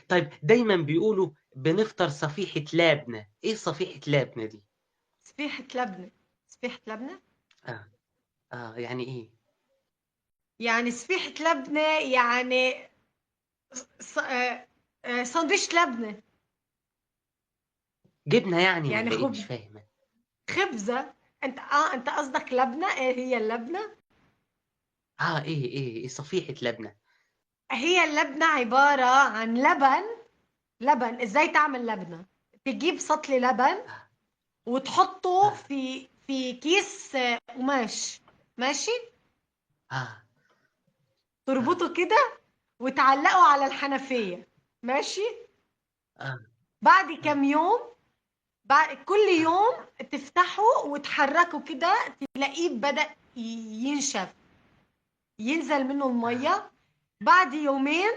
طيب دايما بيقولوا بنفطر صفيحة لبنة، ايه صفيحة لبنة دي؟ صفيحة لبنة. صفيحة لبنة. اه. يعني ايه؟ يعني صفيحة لبنة يعني ساندويش لبنة. جبنة يعني يعني ولا ايه؟ مش خبز. فاهم. خبزة. انت قصدك لبنة، ايه هي اللبنة؟ ايه صفيحة لبنة؟ هي اللبنة عبارة عن لبن. لبن، ازاي تعمل لبنة؟ تجيب سطل لبن اه. وتحطه اه. في كيس قماش. ماشي. اه. اه. تربطه كده وتعلقه على الحنفية. ماشي. اه. بعد اه. كام يوم، بعد كل اه. يوم تفتحه وتحركه كده، تلاقيه بدأ ينشف، ينزل منه اه. المية. بعد يومين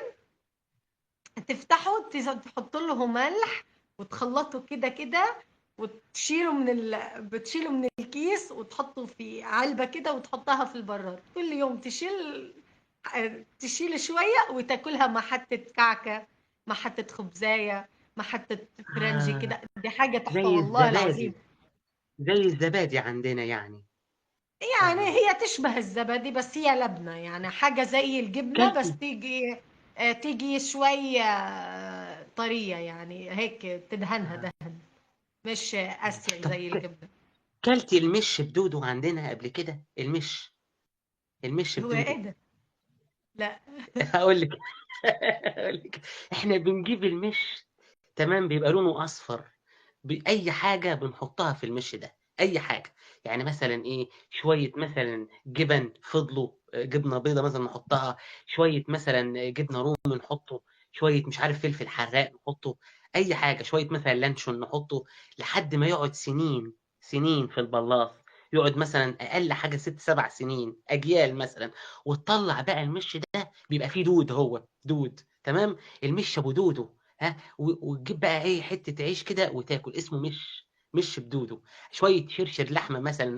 تفتحه، تحط له ملح وتخلطه كده كده، وتشيله بتشيله من الكيس وتحطه في علبة كده وتحطها في البراد. كل يوم تشيل شوية وتاكلها مع حتة كعكة، مع حتة خبزاية، مع حتة فرنجي آه. كده. دي حاجة تحفة زي والله العظيم. الزبادي، زي الزبادي عندنا يعني. يعني اه. هي تشبه الزبادي بس هي لبنة، يعني حاجة زي الجبنة بس كلتي. تيجي شوية طرية، يعني هيك تدهنها آه. دهن، مش أسيل طب زي الجبنة. كلتي المش بدودو عندنا قبل كده؟ المش هو بدودو. ايه ده؟ لا. هقول لك. هقول لك. احنا بنجيب المش، تمام، بيبقى لونه اصفر. باي حاجه بنحطها في المش ده، اي حاجه. يعني مثلا ايه، شويه مثلا جبن فضلوا، جبنه بيضه مثلا نحطها، شويه مثلا جبنه رومي نحطه، شويه مش عارف فلفل حراق نحطه، اي حاجه، شويه مثلا لانشون نحطه، لحد ما يقعد سنين سنين في البلاط. يقعد مثلا اقل حاجه 6 7 سنين، اجيال مثلا. وتطلع بقى المش ده بيبقى فيه دود، هو دود، تمام. المش ابو دودو. وتجيب بقى ايه حته عيش كده وتاكل، اسمه مش بدودو. شويه شرشر لحمه مثلا.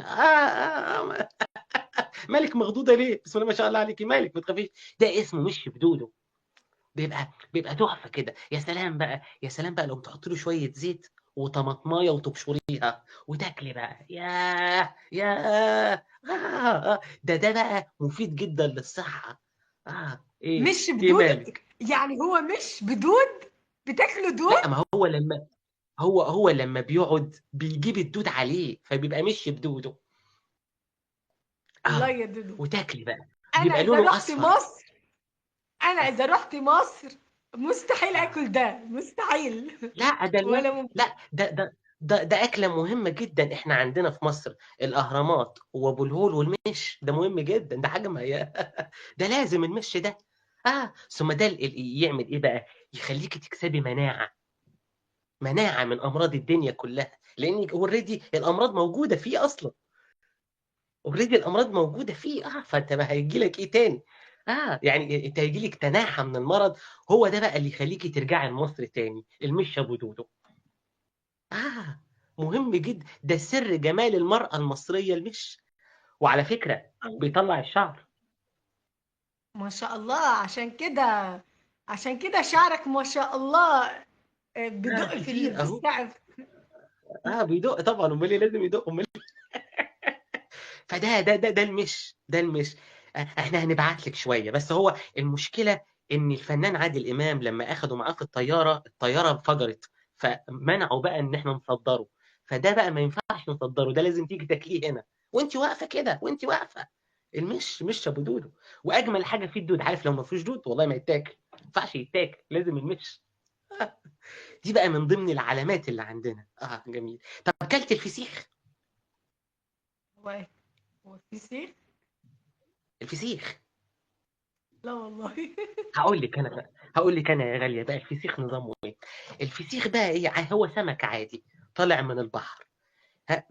مالك مخضوضه ليه؟ بسم الله ما شاء الله عليكي، مالك ما تخافيش. ده اسمه مش بدودو. بيبقى تحفه كده. يا سلام بقى، يا سلام بقى لو تحط له شويه زيت وطماطمايه وتبشريها وتاكلي بقى، ده بقى مفيد جدا للصحه. مش ايه بدود؟ مالك؟ يعني هو مش بدود؟ بتاكله لا، دود؟ ما هو لما هو لما بيقعد بيجيب الدود عليه فبيبقى مش بدوده. الله اه. يا دودو. وتاكلي بقى، انا بيبقى اذا لونه رحت اصفر. مصر انا اه. اذا رحت مصر مستحيل آه. اكل ده، مستحيل. لا ده لا ولا ممكن. لا ده اكله مهمه جدا احنا عندنا في مصر. الاهرامات وابو الهول والمش ده مهم جدا، ده حاجه ما هي. ده لازم المش ده. ثم ده يعمل ايه بقى؟ يخليكي تكسبي مناعه من امراض الدنيا كلها، لان اوريدي الامراض موجوده فيه اصلا. اوريدي الامراض موجوده فيه، فانت ما هيجي لك ايه تاني؟ يعني انت هيجي لك تناحى من المرض. هو ده بقى اللي يخليكي ترجعي لمصر تاني، المش ابو دودو. اه. مهم جدا، ده سر جمال المرأة المصرية المش. وعلى فكرة بيطلع الشعر. ما شاء الله. عشان كده شعرك ما شاء الله بدق كتير في اهو. السقف. بيدق طبعا، امال إيه؟ لازم يدق، امال إيه؟ فده المش. احنا هنبعت لك شوية، بس هو المشكلة ان الفنان عادل امام لما اخده معاه في الطيارة انفجرت، فمنعوا بقى ان احنا نصدره. فده بقى ما ينفعش نصدره، ده لازم تيجي تاكليه هنا وانت واقفة كده، وانت واقفة. مش ابو دودو. واجمل حاجة فيه الدود، عارف لو ما فيهوش دود والله ما يتاكل، ما ينفعش يتاكل، لازم المش. دي بقى من ضمن العلامات اللي عندنا. جميل. طب اكلت الفسيخ؟ هو هو في سيخ؟ الفسيخ. لا والله. هقول لك انا يا غاليه بقى، الفسيخ نظامه ايه؟ الفسيخ بقى ايه؟ هو سمك عادي طالع من البحر.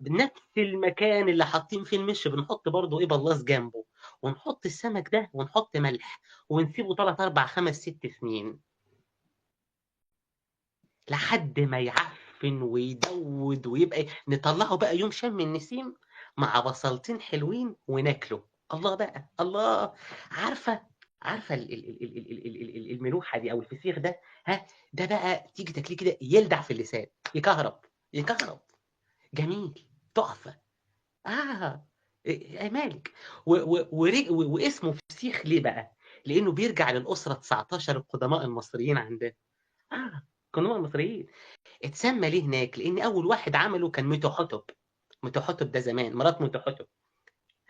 نفس المكان اللي حاطين فيه المش بنحط برضه ايه بلاص جنبه، ونحط السمك ده ونحط ملح، ونسيبه 3 4 5 6 سنين لحد ما يعفن ويدود ويبقى نطلعه بقى يوم شم النسيم مع بصلتين حلوين وناكله. الله بقى الله. عارفه عارفه الملوحه دي او الفسيخ ده، ها، ده بقى تيجي تاكليه كده يلدع في اللسان، يكهرب يكهرب، جميل، تحفه. اه مالك. واسمه فسيخ ليه بقى؟ لانه بيرجع للاسره 19 القدماء المصريين عندنا. القدماء المصريين اتسمى ليه هناك لان اول واحد عمله كان متحتب. متحتب ده زمان مرات متحتب،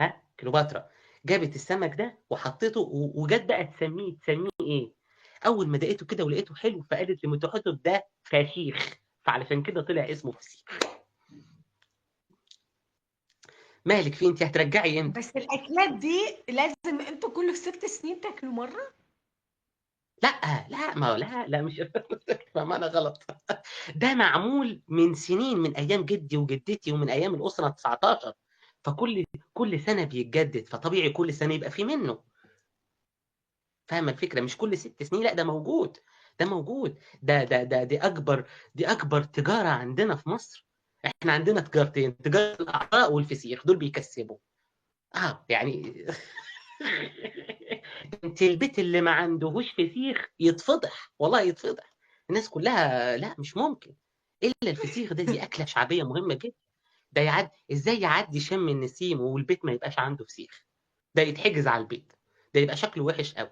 ها، كليوباترا جابت السمك ده وحطيته وجت بقى تسميه ايه؟ اول ما دقيته كده ولقيته حلو فقالت لمتحتب ده فشيخ، فعلشان كده طلع اسمه فسيخ. مالك في انت هترجعي امتى؟ بس الاكلات دي لازم انتوا كل 6 سنين تاكلوا مره؟ لا ما لا مش فاهمة انا غلط. ده معمول من سنين، من ايام جدي وجدتي ومن ايام الاسره 19، فكل سنه بيتجدد، فطبيعي كل سنه يبقى في منه. فاهمه الفكره؟ مش كل 6 سنين، لا ده موجود، ده موجود، دي اكبر تجاره عندنا في مصر. احنا عندنا تجارتين، تجاره الاعضاء والفسيخ، دول بيكسبوا. يعني انت البيت اللي ما عندهوش فسيخ يتفضح، والله يتفضح. الناس كلها لا مش ممكن الا الفسيخ ده، دي اكله شعبيه مهمه جدا. ده ازاي يعدي شم النسيم والبيت ما يبقاش عنده فسيخ؟ ده يتحجز على البيت، ده يبقى شكله وحش قوي.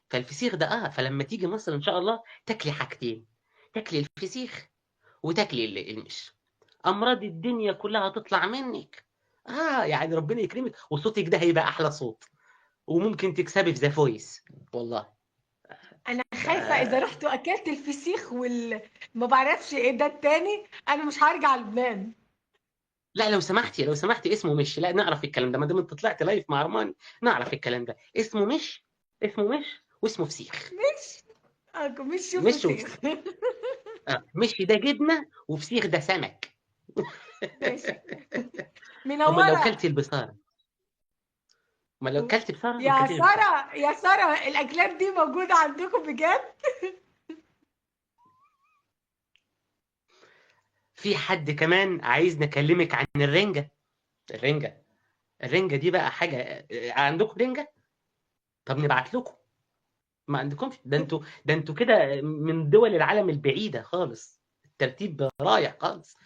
فالفسيخ ده فلما تيجي مصر ان شاء الله تاكلي حاجتين، تاكلي الفسيخ وتاكلي المش، امراض الدنيا كلها هتطلع منك. يعني ربنا يكرمك، وصوتك ده هيبقى احلى صوت، وممكن تكسبي في ذا فويس والله. انا ف... خايفه اذا رحت واكلت الفسيخ ما بعرفش ايه ده التاني، انا مش هرجع لبنان. لا لو سمحتي اسمه مش، لا نعرف الكلام ده ما دام انت طلعت لايف مع ارماني، نعرف الكلام ده، اسمه مش واسمه فسيخ. مش شوف مش فسيخ. وفسيخ. مش ده جبنه وفسيخ ده سمك. ماشي. امال لو منوره. كلتي البصاره، امال لو كلتي بصاره لو يا كلتي البصاره. ساره يا ساره، الاكلات دي موجوده عندكم بجد؟ في حد كمان عايز نكلمك عن الرنجه. الرنجه دي بقى حاجه، عندكم رنجه؟ طب نبعت لكم. ما عندكمش؟ ده انتوا كده من دول العالم البعيده خالص، الترتيب رايح خالص.